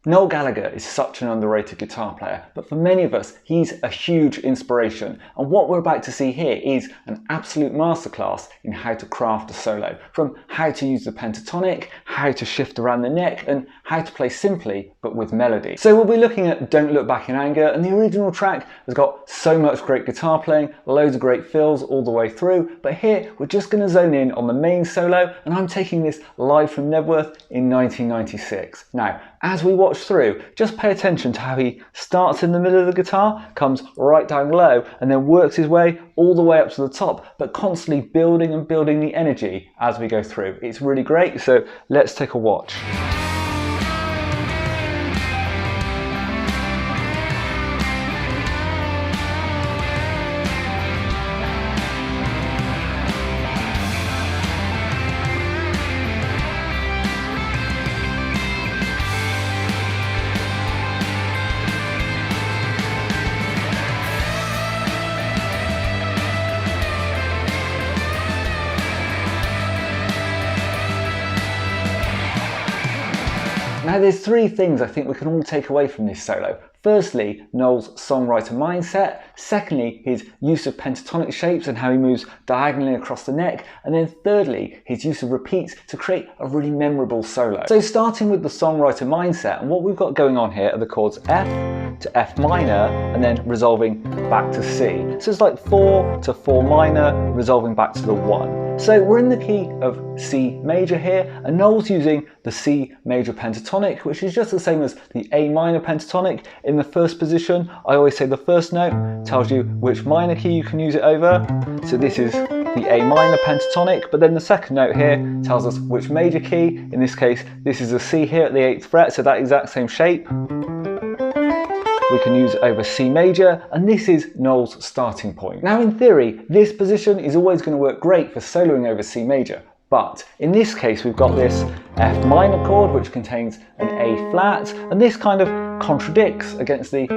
Noel Gallagher is such an underrated guitar player, but for many of us, he's a huge inspiration. And what we're about to see here is an absolute masterclass in how to craft a solo, from how to use the pentatonic, how to shift around the neck, and how to play simply, but with melody. So we'll be looking at Don't Look Back in Anger, and the original track has got so much great guitar playing, loads of great fills all the way through, but here we're just going to zone in on the main solo, and I'm taking this live from Nebworth in 1996. Now, as we watch through, just pay attention to how he starts in the middle of the guitar, comes right down low, and then works his way all the way up to the top, but constantly building and building the energy as we go through. It's really great, so let's take a watch. Now there's three things I think we can all take away from this solo. Firstly, Noel's songwriter mindset. Secondly, his use of pentatonic shapes and how he moves diagonally across the neck. And then thirdly, his use of repeats to create a really memorable solo. So starting with the songwriter mindset, and what we've got going on here are the chords F to F minor and then resolving back to C. So it's like 4 to 4 minor, resolving back to the 1. So we're in the key of C major here, and Noel's using the C major pentatonic, which is just the same as the A minor pentatonic. In the first position, I always say the first note tells you which minor key you can use it over. So this is the A minor pentatonic, but then the second note here tells us which major key. In this case, this is a C here at the 8th fret, so that exact same shape. We can use it over C major, and this is Noel's starting point. Now in theory, this position is always going to work great for soloing over C major, but in this case we've got this F minor chord which contains an A flat, and this kind of contradicts against the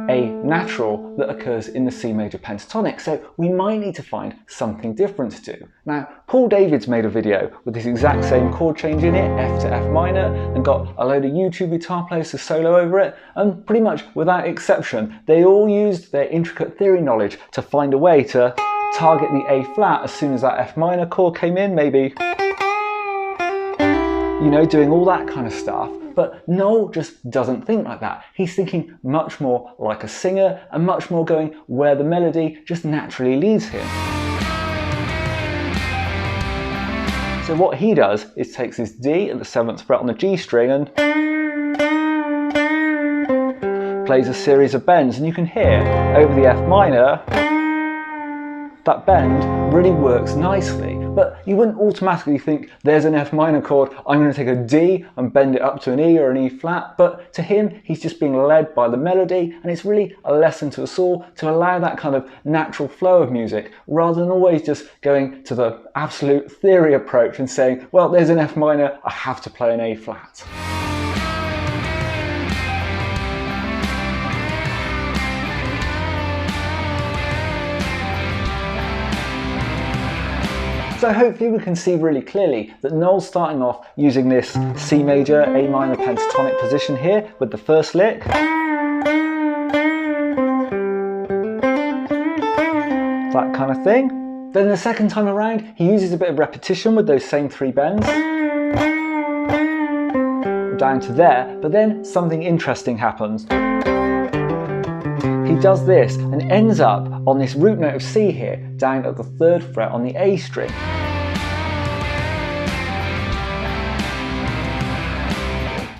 A natural that occurs in the C major pentatonic, so we might need to find something different to do. Now, Paul David's made a video with this exact same chord change in it, F to F minor, and got a load of YouTube guitar players to solo over it, and pretty much without exception, they all used their intricate theory knowledge to find a way to target the A flat as soon as that F minor chord came in, maybe, you know, doing all that kind of stuff. But Noel just doesn't think like that. He's thinking much more like a singer and much more going where the melody just naturally leads him. So what he does is takes this D at the 7th fret on the G string and plays a series of bends, and you can hear over the F minor that bend really works nicely, but you wouldn't automatically think there's an F minor chord, I'm going to take a D and bend it up to an E or an E flat, but to him he's just being led by the melody, and it's really a lesson to us all to allow that kind of natural flow of music rather than always just going to the absolute theory approach and saying, well, there's an F minor, I have to play an A flat. So hopefully we can see really clearly that Noel's starting off using this C major, A minor pentatonic position here with the first lick. That kind of thing. Then the second time around, he uses a bit of repetition with those same 3 bends. Down to there, but then something interesting happens. He does this and ends up on this root note of C here, down at the 3rd fret on the A string.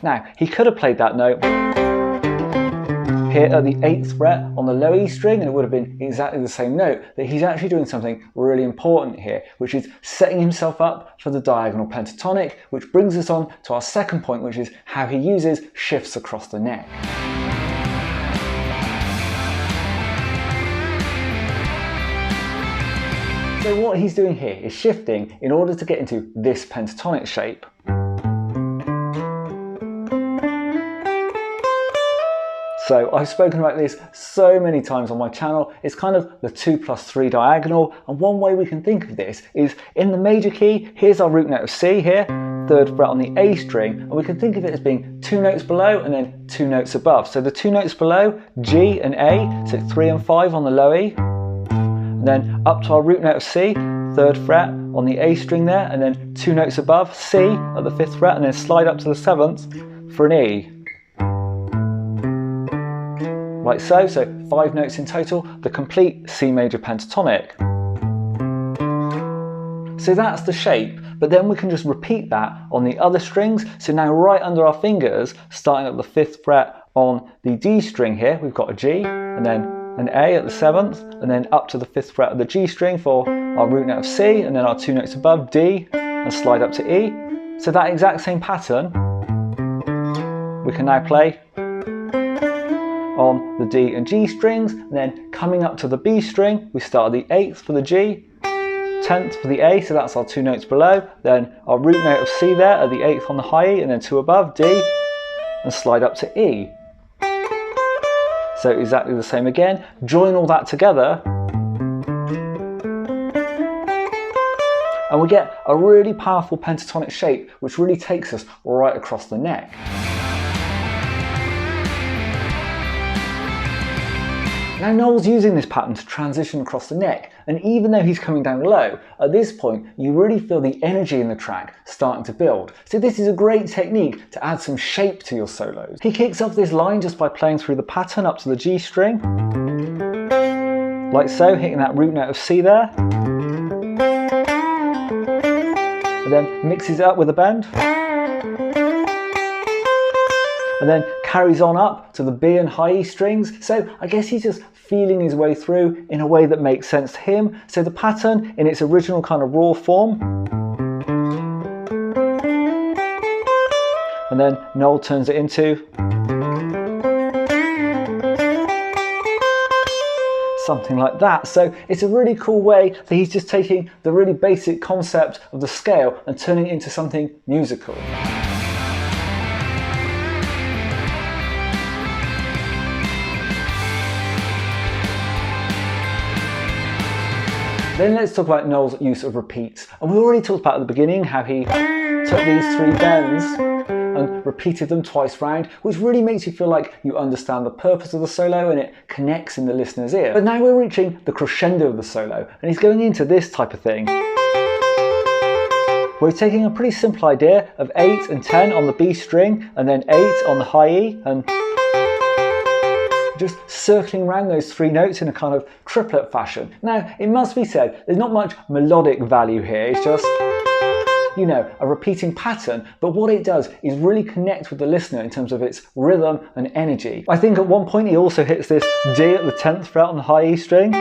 Now, he could have played that note here at the 8th fret on the low E string, and it would have been exactly the same note, but he's actually doing something really important here, which is setting himself up for the diagonal pentatonic, which brings us on to our second point, which is how he uses shifts across the neck. So what he's doing here is shifting in order to get into this pentatonic shape. So I've spoken about this so many times on my channel. It's kind of the 2+3 diagonal, and one way we can think of this is in the major key, here's our root note of C here, 3rd fret on the A string, and we can think of it as being 2 notes below and then 2 notes above. So the 2 notes below, G and A, so 3 and 5 on the low E, and then up to our root note of C, 3rd fret on the A string there, and then 2 notes above, C at the 5th fret, and then slide up to the 7th for an E. Like so, so 5 notes in total, the complete C major pentatonic. So that's the shape, but then we can just repeat that on the other strings. So now right under our fingers, starting at the 5th fret on the D string here, we've got a G, and then an A at the 7th, and then up to the 5th fret of the G string for our root note of C, and then our 2 notes above, D, and slide up to E. So that exact same pattern, we can now play on the D and G strings, and then coming up to the B string, we start at the 8th for the G, 10th for the A, so that's our 2 notes below, then our root note of C there at the 8th on the high E, and then 2 above, D, and slide up to E. So exactly the same again, join all that together, and we get a really powerful pentatonic shape which really takes us right across the neck. Now Noel's using this pattern to transition across the neck, and even though he's coming down low, at this point you really feel the energy in the track starting to build. So this is a great technique to add some shape to your solos. He kicks off this line just by playing through the pattern up to the G string, like so, hitting that root note of C there, and then mixes it up with a bend, and then carries on up to the B and high E strings. So I guess he's just feeling his way through in a way that makes sense to him. So the pattern in its original kind of raw form, and then Noel turns it into something like that. So it's a really cool way that he's just taking the really basic concept of the scale and turning it into something musical. Then let's talk about Noel's use of repeats. And we already talked about at the beginning how he took these 3 bends and repeated them twice round, which really makes you feel like you understand the purpose of the solo and it connects in the listener's ear. But now we're reaching the crescendo of the solo, and he's going into this type of thing. We're taking a pretty simple idea of 8 and 10 on the B string, and then 8 on the high E, and just circling around those 3 notes in a kind of triplet fashion. Now, it must be said, there's not much melodic value here, it's just, you know, a repeating pattern, but what it does is really connect with the listener in terms of its rhythm and energy. I think at one point he also hits this D at the 10th fret on the high E string.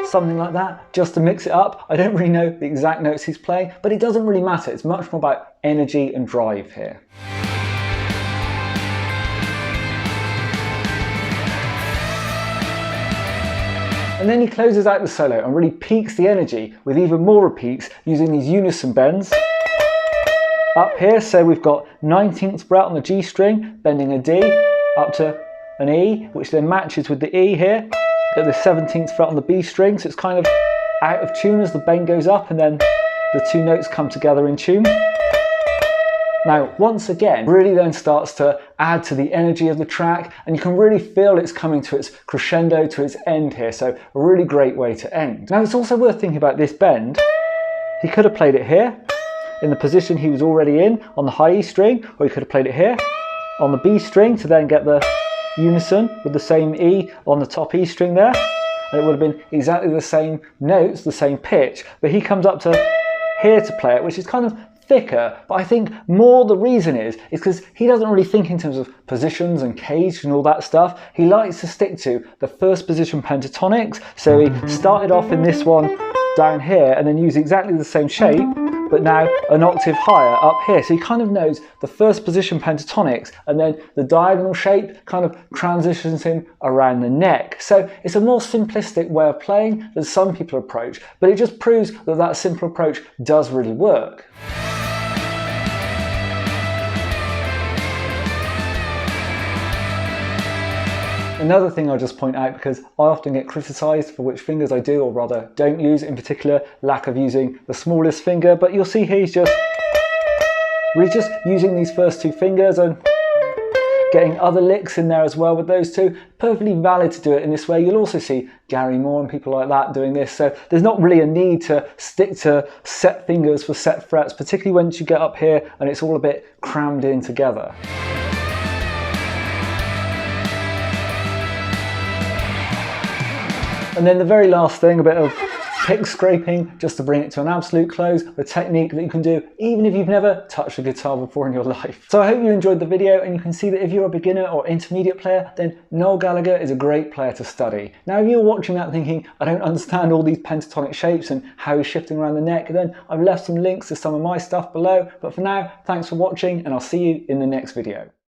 Something like that, just to mix it up. I don't really know the exact notes he's playing, but it doesn't really matter. It's much more about energy and drive here. And then he closes out the solo and really peaks the energy with even more repeats using these unison bends. Up here, so we've got 19th fret on the G string, bending a D up to an E, which then matches with the E here at the 17th fret on the B string, so it's kind of out of tune as the bend goes up and then the 2 notes come together in tune. Now, once again, really then starts to add to the energy of the track, and you can really feel it's coming to its crescendo, to its end here, so a really great way to end. Now, it's also worth thinking about this bend. He could have played it here, in the position he was already in, on the high E string, or he could have played it here, on the B string, to then get the unison with the same E on the top E string there, and it would have been exactly the same notes, the same pitch, but he comes up to here to play it, which is kind of thicker, but I think more the reason is because he doesn't really think in terms of positions and cage and all that stuff. He likes to stick to the first position pentatonics, so he started off in this one down here and then used exactly the same shape, but now an octave higher up here. So he kind of knows the first position pentatonics, and then the diagonal shape kind of transitions him around the neck. So it's a more simplistic way of playing than some people approach, but it just proves that that simple approach does really work. Another thing I'll just point out, because I often get criticised for which fingers I do or rather don't use, in particular lack of using the smallest finger, but you'll see here he's just really just using these first two fingers and getting other licks in there as well with those two. Perfectly valid to do it in this way. You'll also see Gary Moore and people like that doing this, so there's not really a need to stick to set fingers for set frets, particularly once you get up here and it's all a bit crammed in together. And then the very last thing, a bit of pick scraping, just to bring it to an absolute close, a technique that you can do even if you've never touched a guitar before in your life. So I hope you enjoyed the video, and you can see that if you're a beginner or intermediate player, then Noel Gallagher is a great player to study. Now if you're watching that thinking, I don't understand all these pentatonic shapes and how he's shifting around the neck, then I've left some links to some of my stuff below. But for now, thanks for watching, and I'll see you in the next video.